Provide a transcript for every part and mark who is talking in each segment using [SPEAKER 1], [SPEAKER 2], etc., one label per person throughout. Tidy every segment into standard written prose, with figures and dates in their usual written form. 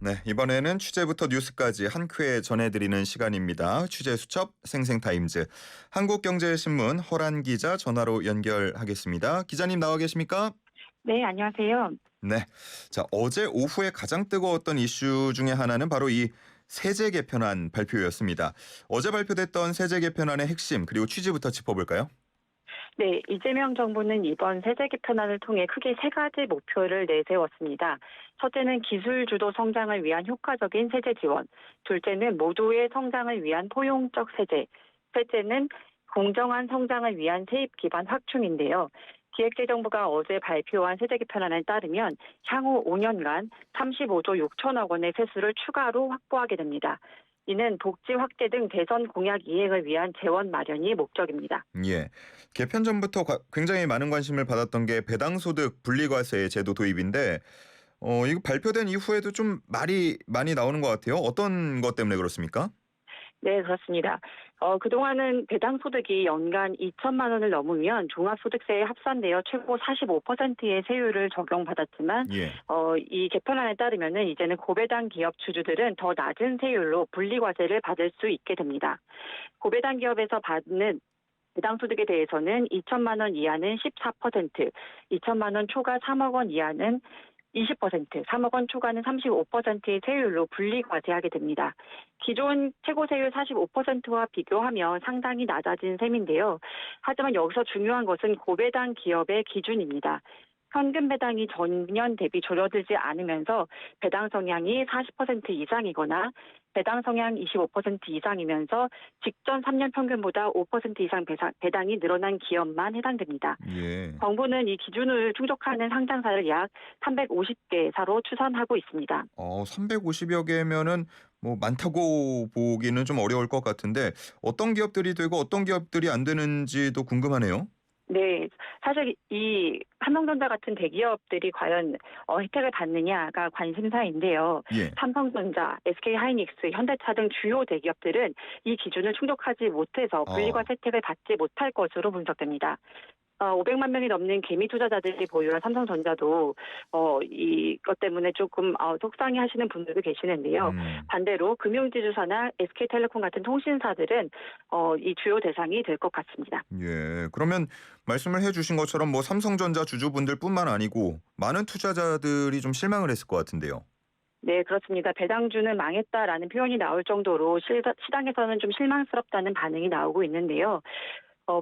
[SPEAKER 1] 네, 이번에는 취재부터 뉴스까지 한 큐에 전해드리는 시간입니다. 취재 수첩 생생타임즈. 한국경제신문 허란 기자 전화로 연결하겠습니다. 기자님 나와 계십니까?
[SPEAKER 2] 네, 안녕하세요.
[SPEAKER 1] 네. 자, 어제 오후에 가장 뜨거웠던 이슈 중에 하나는 바로 이 세제 개편안 발표였습니다. 어제 발표됐던 세제 개편안의 핵심 그리고 취지부터 짚어볼까요?
[SPEAKER 2] 네, 이재명 정부는 이번 세제 개편안을 통해 크게 세 가지 목표를 내세웠습니다. 첫째는 기술 주도 성장을 위한 효과적인 세제 지원, 둘째는 모두의 성장을 위한 포용적 세제, 셋째는 공정한 성장을 위한 세입 기반 확충인데요. 기획재정부가 어제 발표한 세제 개편안에 따르면 향후 5년간 35조 6천억 원의 세수를 추가로 확보하게 됩니다. 이는 복지 확대 등 대선 공약 이행을 위한 재원 마련이 목적입니다.
[SPEAKER 1] 예. 개편 전부터 굉장히 많은 관심을 받았던 게 배당소득 분리과세 제도 도입인데 이거 발표된 이후에도 좀 말이 많이 나오는 것 같아요. 어떤 것 때문에 그렇습니까?
[SPEAKER 2] 네, 그렇습니다. 그동안은 배당 소득이 연간 2천만 원을 넘으면 종합소득세에 합산되어 최고 45%의 세율을 적용받았지만,
[SPEAKER 1] 예.
[SPEAKER 2] 이 개편안에 따르면은 이제는 고배당 기업 주주들은 더 낮은 세율로 분리과세를 받을 수 있게 됩니다. 고배당 기업에서 받는 배당 소득에 대해서는 2천만 원 이하는 14%, 2천만 원 초과 3억 원 이하는 20%, 3억 원 초과는 35%의 세율로 분리과세하게 됩니다. 기존 최고세율 45%와 비교하면 상당히 낮아진 셈인데요. 하지만 여기서 중요한 것은 고배당 기업의 기준입니다. 현금 배당이 전년 대비 줄어들지 않으면서 배당 성향이 40% 이상이거나 배당 성향 25% 이상이면서 직전 3년 평균보다 5% 이상 배당이 늘어난 기업만 해당됩니다.
[SPEAKER 1] 예.
[SPEAKER 2] 정부는 이 기준을 충족하는 상장사를 약 350개사로 추산하고 있습니다.
[SPEAKER 1] 350여 개면은 뭐 많다고 보기는 좀 어려울 것 같은데 어떤 기업들이 되고 어떤 기업들이 안 되는지도 궁금하네요.
[SPEAKER 2] 네, 사실 이 삼성전자 같은 대기업들이 과연 혜택을 받느냐가 관심사인데요.
[SPEAKER 1] 예.
[SPEAKER 2] 삼성전자, SK하이닉스, 현대차 등 주요 대기업들은 이 기준을 충족하지 못해서
[SPEAKER 1] 어.
[SPEAKER 2] 분리과세 혜택을 받지 못할 것으로 분석됩니다. 500만 명이 넘는 개미 투자자들이 보유한 삼성전자도 이것 때문에 조금 속상해하시는 분들도 계시는데요.
[SPEAKER 1] 음.
[SPEAKER 2] 반대로 금융지주사나 SK텔레콤 같은 통신사들은 이 주요 대상이 될 것 같습니다.
[SPEAKER 1] 예. 그러면 말씀을 해 주신 것처럼 뭐 삼성전자 주주분들뿐만 아니고 많은 투자자들이 좀 실망을 했을 것 같은데요.
[SPEAKER 2] 네, 그렇습니다. 배당주는 망했다라는 표현이 나올 정도로 시장에서는 좀 실망스럽다는 반응이 나오고 있는데요. 어,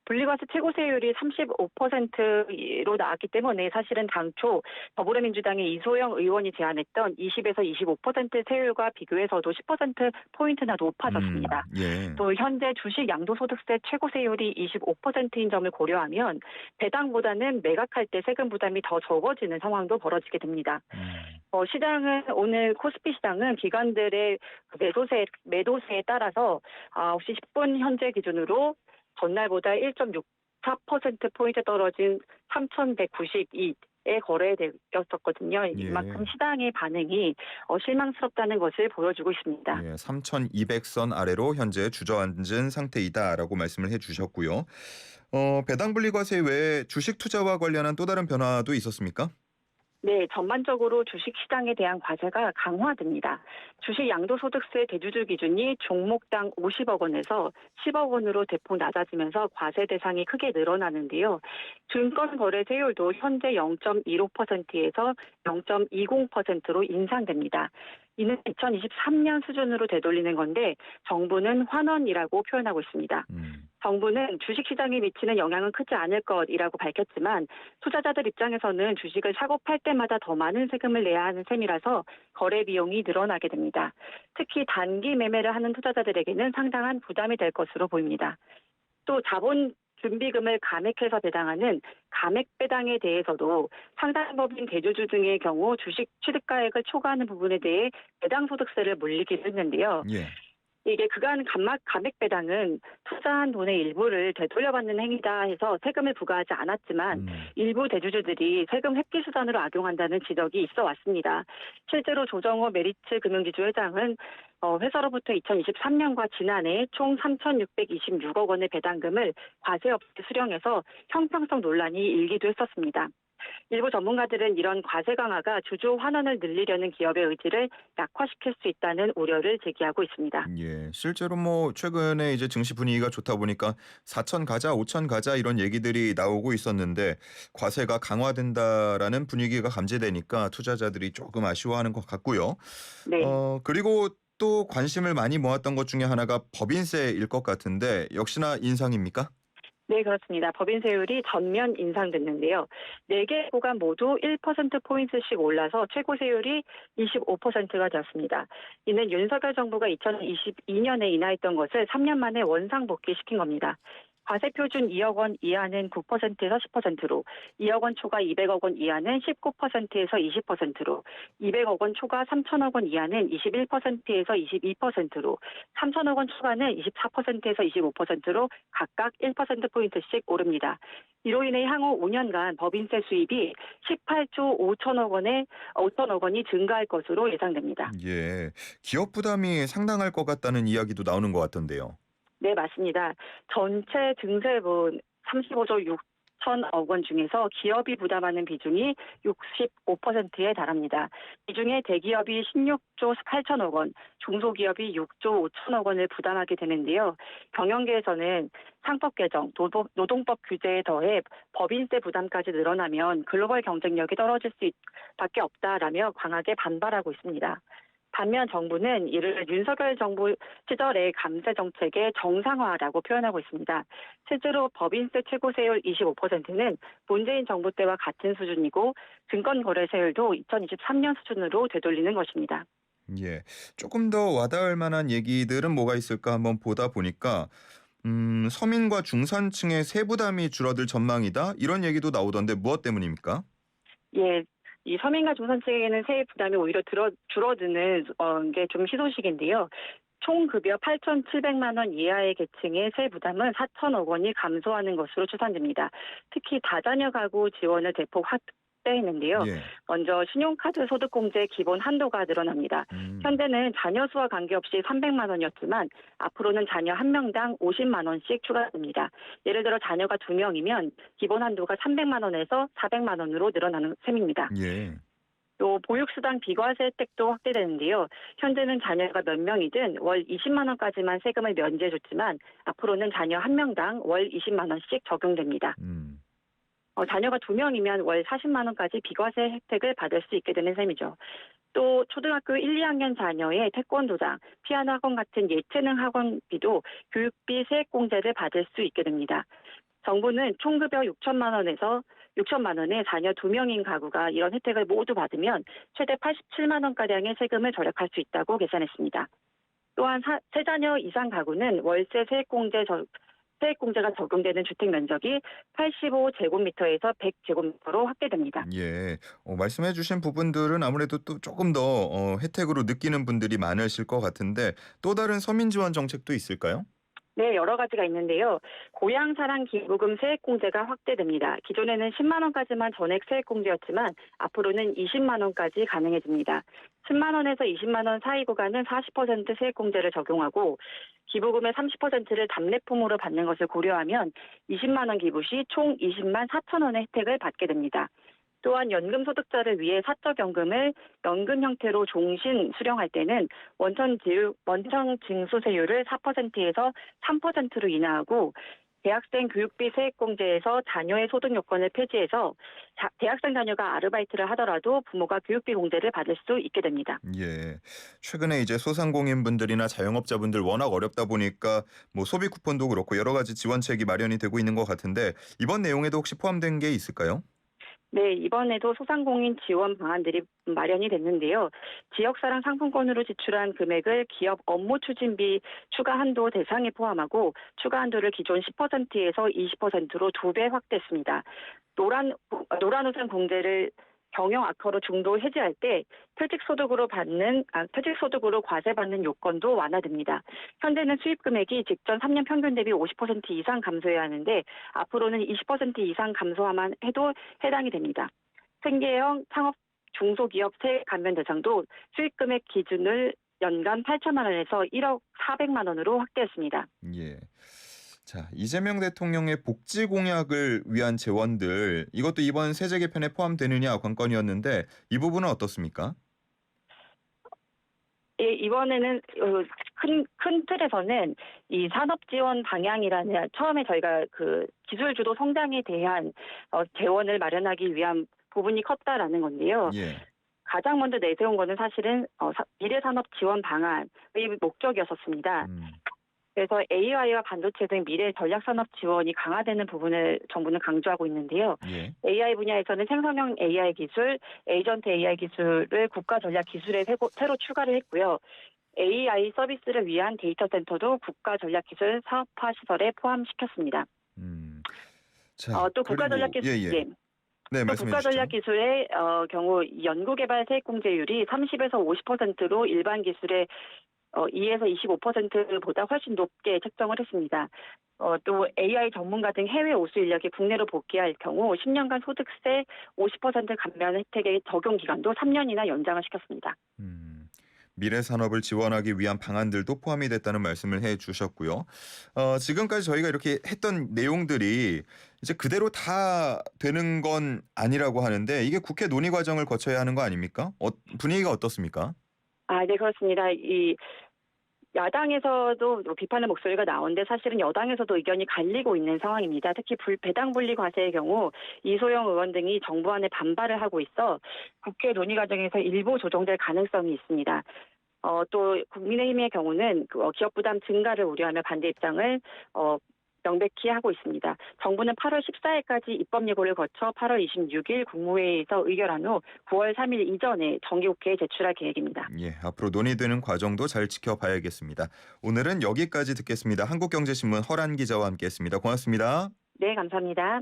[SPEAKER 2] 분리과세 최고세율이 35%로 나왔기 때문에 사실은 당초 더불어민주당의 이소영 의원이 제안했던 20에서 25% 세율과 비교해서도 10%포인트나 높아졌습니다.
[SPEAKER 1] 예.
[SPEAKER 2] 또 현재 주식 양도소득세 최고세율이 25%인 점을 고려하면 배당보다는 매각할 때 세금 부담이 더 적어지는 상황도 벌어지게 됩니다.
[SPEAKER 1] 음.
[SPEAKER 2] 시장은 오늘 코스피 시장은 기관들의 매도세에 따라서 9시 10분 현재 기준으로 전날보다 1.64%포인트 떨어진 3,192에 거래되었었거든요.
[SPEAKER 1] 예.
[SPEAKER 2] 이만큼 시장의 반응이 실망스럽다는 것을 보여주고 있습니다.
[SPEAKER 1] 예. 3,200선 아래로 현재 주저앉은 상태이다라고 말씀을 해 주셨고요. 배당 분리과세 외에 주식 투자와 관련한 또 다른 변화도 있었습니까?
[SPEAKER 2] 네, 전반적으로 주식시장에 대한 과세가 강화됩니다. 주식 양도소득세 대주주 기준이 종목당 50억 원에서 10억 원으로 대폭 낮아지면서 과세 대상이 크게 늘어나는데요. 증권거래세율도 현재 0.15%에서 0.20%로 인상됩니다. 이는 2023년 수준으로 되돌리는 건데 정부는 환원이라고 표현하고 있습니다.
[SPEAKER 1] 음.
[SPEAKER 2] 정부는 주식시장에 미치는 영향은 크지 않을 것이라고 밝혔지만 투자자들 입장에서는 주식을 사고 팔 때마다 더 많은 세금을 내야 하는 셈이라서 거래 비용이 늘어나게 됩니다. 특히 단기 매매를 하는 투자자들에게는 상당한 부담이 될 것으로 보입니다. 또 자본 준비금을 감액해서 배당하는 감액 배당에 대해서도 상당법인 대주주 등의 경우 주식 취득가액을 초과하는 부분에 대해 배당 소득세를 물리기도 했는데요.
[SPEAKER 1] 예.
[SPEAKER 2] 이게 그간 감액 배당은 투자한 돈의 일부를 되돌려받는 행위다 해서 세금을 부과하지 않았지만
[SPEAKER 1] 음.
[SPEAKER 2] 일부 대주주들이 세금 회피 수단으로 악용한다는 지적이 있어 왔습니다. 실제로 조정호 메리츠 금융지주 회장은 회사로부터 2023년과 지난해 총 3,626억 원의 배당금을 과세 없이 수령해서 형평성 논란이 일기도 했었습니다. 일부 전문가들은 이런 과세 강화가 주주 환원을 늘리려는 기업의 의지를 약화시킬 수 있다는 우려를 제기하고 있습니다.
[SPEAKER 1] 예. 실제로 뭐 최근에 이제 증시 분위기가 좋다 보니까 4천 가자, 5천 가자 이런 얘기들이 나오고 있었는데 과세가 강화된다라는 분위기가 감지되니까 투자자들이 조금 아쉬워하는 것 같고요.
[SPEAKER 2] 네.
[SPEAKER 1] 그리고 또 관심을 많이 모았던 것 중에 하나가 법인세일 것 같은데 역시나 인상입니까?
[SPEAKER 2] 네, 그렇습니다. 법인세율이 전면 인상됐는데요. 4개 구간 모두 1%포인트씩 올라서 최고 세율이 25%가 되었습니다. 이는 윤석열 정부가 2022년에 인하했던 것을 3년 만에 원상복귀시킨 겁니다. 과세 표준 2억 원 이하는 9%에서 10%로, 2억 원 초과 200억 원 이하는 19%에서 20%로, 200억 원 초과 3천억 원 이하는 21%에서 22%로, 3천억 원 초과는 24%에서 25%로 각각 1%포인트씩 오릅니다. 이로 인해 향후 5년간 법인세 수입이 18조 5천억 원이 증가할 것으로 예상됩니다.
[SPEAKER 1] 예. 기업 부담이 상당할 것 같다는 이야기도 나오는 것 같던데요.
[SPEAKER 2] 네, 맞습니다. 전체 증세분 35조 6천억 원 중에서 기업이 부담하는 비중이 65%에 달합니다. 이 중에 대기업이 16조 8천억 원, 중소기업이 6조 5천억 원을 부담하게 되는데요. 경영계에서는 상법 개정, 노동법 규제에 더해 법인세 부담까지 늘어나면 글로벌 경쟁력이 떨어질 수밖에 없다라며 강하게 반발하고 있습니다. 반면 정부는 이를 윤석열 정부 시절의 감세 정책의 정상화라고 표현하고 있습니다. 실제로 법인세 최고세율 25%는 문재인 정부 때와 같은 수준이고 증권거래세율도 2023년 수준으로 되돌리는 것입니다.
[SPEAKER 1] 예. 조금 더 와닿을 만한 얘기들은 뭐가 있을까 한번 보다 보니까 서민과 중산층의 세부담이 줄어들 전망이다. 이런 얘기도 나오던데 무엇 때문입니까?
[SPEAKER 2] 예, 이 서민과 중산층에게는 세액 부담이 오히려 줄어드는 게 좀 희소식인데요. 총 급여 8,700만 원 이하의 계층의 세 부담은 4천억 원이 감소하는 것으로 추산됩니다. 특히 다자녀 가구 지원을 대폭 확대했는데요.
[SPEAKER 1] 예.
[SPEAKER 2] 먼저 신용카드 소득공제 기본 한도가 늘어납니다.
[SPEAKER 1] 음.
[SPEAKER 2] 현재는 자녀 수와 관계없이 300만 원이었지만 앞으로는 자녀 1명당 50만 원씩 추가됩니다. 예를 들어 자녀가 2명이면 기본 한도가 300만 원에서 400만 원으로 늘어나는 셈입니다.
[SPEAKER 1] 예.
[SPEAKER 2] 또 보육수당 비과세 혜택도 확대되는데요. 현재는 자녀가 몇 명이든 월 20만 원까지만 세금을 면제해줬지만 앞으로는 자녀 1명당 월 20만 원씩 적용됩니다.
[SPEAKER 1] 음.
[SPEAKER 2] 자녀가 2명이면 월 40만 원까지 비과세 혜택을 받을 수 있게 되는 셈이죠. 또 초등학교 1, 2학년 자녀의 태권도장, 피아노 학원 같은 예체능 학원비도 교육비 세액공제를 받을 수 있게 됩니다. 정부는 총급여 6천만 원에 자녀 2명인 가구가 이런 혜택을 모두 받으면 최대 87만 원가량의 세금을 절약할 수 있다고 계산했습니다. 또한 세자녀 이상 가구는 월세 세액공제가 적용되는 주택 면적이 85제곱미터에서 100제곱미터로 확대됩니다.
[SPEAKER 1] 예. 말씀해 주신 부분들은 아무래도 또 조금 더 혜택으로 느끼는 분들이 많으실 것 같은데 또 다른 서민 지원 정책도 있을까요?
[SPEAKER 2] 네, 여러 가지가 있는데요. 고향사랑 기부금 세액공제가 확대됩니다. 기존에는 10만 원까지만 전액 세액공제였지만 앞으로는 20만 원까지 가능해집니다. 10만 원에서 20만 원 사이 구간은 40% 세액공제를 적용하고 기부금의 30%를 답례품으로 받는 것을 고려하면 20만 원 기부 시 총 20만 4천 원의 혜택을 받게 됩니다. 또한 연금 소득자를 위해 사적연금을 연금 형태로 종신 수령할 때는 원천 징수세율을 4%에서 3%로 인하하고 대학생 교육비 세액공제에서 자녀의 소득 요건을 폐지해서 대학생 자녀가 아르바이트를 하더라도 부모가 교육비 공제를 받을 수 있게 됩니다.
[SPEAKER 1] 예. 최근에 이제 소상공인분들이나 자영업자분들 워낙 어렵다 보니까 뭐 소비 쿠폰도 그렇고 여러 가지 지원책이 마련이 되고 있는 것 같은데 이번 내용에도 혹시 포함된 게 있을까요?
[SPEAKER 2] 네, 이번에도 소상공인 지원 방안들이 마련이 됐는데요. 지역사랑 상품권으로 지출한 금액을 기업 업무 추진비 추가 한도 대상에 포함하고 추가 한도를 기존 10%에서 20%로 2배 확대했습니다. 노란우산 공제를 경영 악화로 중도 해지할 때 퇴직소득으로 과세받는 요건도 완화됩니다. 현재는 수입 금액이 직전 3년 평균 대비 50% 이상 감소해야 하는데 앞으로는 20% 이상 감소하만 해도 해당이 됩니다. 생계형 창업 중소기업 세액 감면 대상도 수입 금액 기준을 연간 8천만 원에서 1억 400만 원으로 확대했습니다.
[SPEAKER 1] 예. 자, 이재명 대통령의 복지 공약을 위한 재원들 이것도 이번 세제 개편에 포함되느냐 관건이었는데 이 부분은 어떻습니까?
[SPEAKER 2] 예, 이번에는 큰 틀에서는 이 산업 지원 방향이라는 처음에 저희가 그 기술 주도 성장에 대한 재원을 마련하기 위한 부분이 컸다라는 건데요.
[SPEAKER 1] 예.
[SPEAKER 2] 가장 먼저 내세운 거는 사실은 미래 산업 지원 방안의 목적이었었습니다.
[SPEAKER 1] 음.
[SPEAKER 2] 그래서 AI와 반도체 등 미래 전략 산업 지원이 강화되는 부분을 정부는 강조하고 있는데요.
[SPEAKER 1] 예.
[SPEAKER 2] AI 분야에서는 생성형 AI 기술, 에이전트 AI 기술을 국가 전략 기술에 새로 추가를 했고요. AI 서비스를 위한 데이터 센터도 국가 전략 기술 사업화 시설에 포함시켰습니다.
[SPEAKER 1] 음. 자,
[SPEAKER 2] 또 국가 전략
[SPEAKER 1] 그리고
[SPEAKER 2] 기술,
[SPEAKER 1] 예. 네,
[SPEAKER 2] 또
[SPEAKER 1] 말씀해
[SPEAKER 2] 국가 전략
[SPEAKER 1] 주시죠.
[SPEAKER 2] 기술의 경우 연구개발 세액공제율이 30에서 50%로 일반 기술의 2에서 25%보다 훨씬 높게 책정을 했습니다. 또 AI 전문가 등 해외 우수 인력이 국내로 복귀할 경우 10년간 소득세 50% 감면 혜택의 적용 기간도 3년이나 연장을 시켰습니다.
[SPEAKER 1] 음. 미래 산업을 지원하기 위한 방안들도 포함이 됐다는 말씀을 해 주셨고요. 지금까지 저희가 이렇게 했던 내용들이 이제 그대로 다 되는 건 아니라고 하는데 이게 국회 논의 과정을 거쳐야 하는 거 아닙니까? 분위기가 어떻습니까?
[SPEAKER 2] 네, 그렇습니다. 이 야당에서도 비판의 목소리가 나오는데 사실은 여당에서도 의견이 갈리고 있는 상황입니다. 특히 배당 분리 과세의 경우 이소영 의원 등이 정부안에 반발을 하고 있어 국회 논의 과정에서 일부 조정될 가능성이 있습니다. 또 국민의힘의 경우는 기업 부담 증가를 우려하며 반대 입장을 명백히 하고 있습니다. 정부는 8월 14일까지 입법 예고를 거쳐 8월 26일 국무회의에서 의결한 후 9월 3일 이전에 정기국회에 제출할 계획입니다.
[SPEAKER 1] 예, 앞으로 논의되는 과정도 잘 지켜봐야겠습니다. 오늘은 여기까지 듣겠습니다. 한국경제신문 허란 기자와 함께했습니다. 고맙습니다.
[SPEAKER 2] 네, 감사합니다.